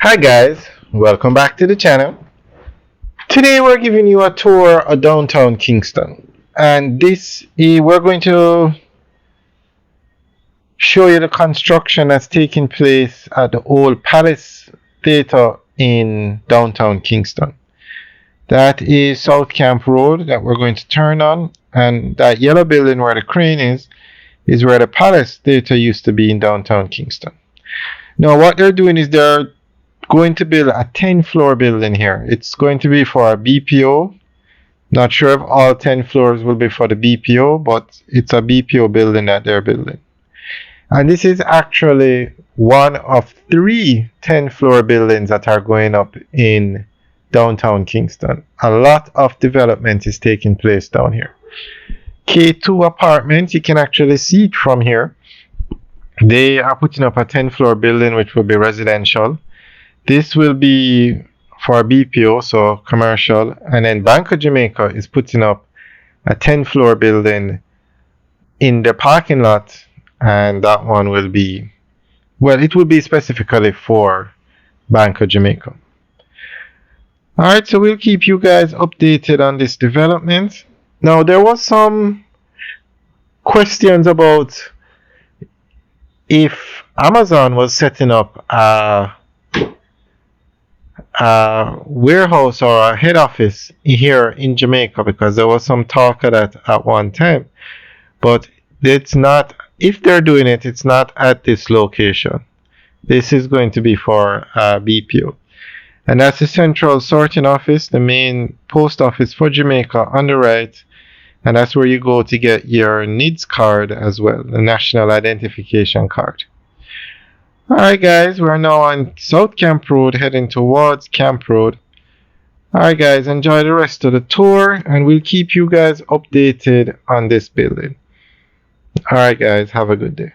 Hi guys, welcome back to the channel. Today we're giving you a tour of downtown Kingston, and we're going to show you the construction that's taking place at the old Palace Theatre in downtown Kingston. That is South Camp Road that we're going to turn on, and that yellow building where the crane is where the Palace Theatre used to be in downtown Kingston. Now what they're doing is they're going to build a 10-floor building here. It's going to be for a BPO. Not sure if all 10 floors will be for the BPO, but it's a BPO building that they're building. And this is actually one of 3 10-floor buildings that are going up in downtown Kingston. A lot of development is taking place down here. K2 apartments, you can actually see it from here. They are putting up a 10-floor building which will be residential. This will be for BPO, so commercial, and then Bank of Jamaica is putting up a 10-floor building in the parking lot, and that one will be, well, it will be specifically for Bank of Jamaica. Alright, so we'll keep you guys updated on this development. Now, there was some questions about if Amazon was setting up a warehouse or a head office here in Jamaica, because there was some talk of that at one time, but it's not. If they're doing it, it's not at this location. This is going to be for BPO, and that's the central sorting office, the main post office for Jamaica on the right, and that's where you go to get your NIDS card as well, the National Identification Card. Alright guys, we're now on South Camp Road heading towards Camp Road. Alright guys, enjoy the rest of the tour and we'll keep you guys updated on this building. Alright guys, have a good day.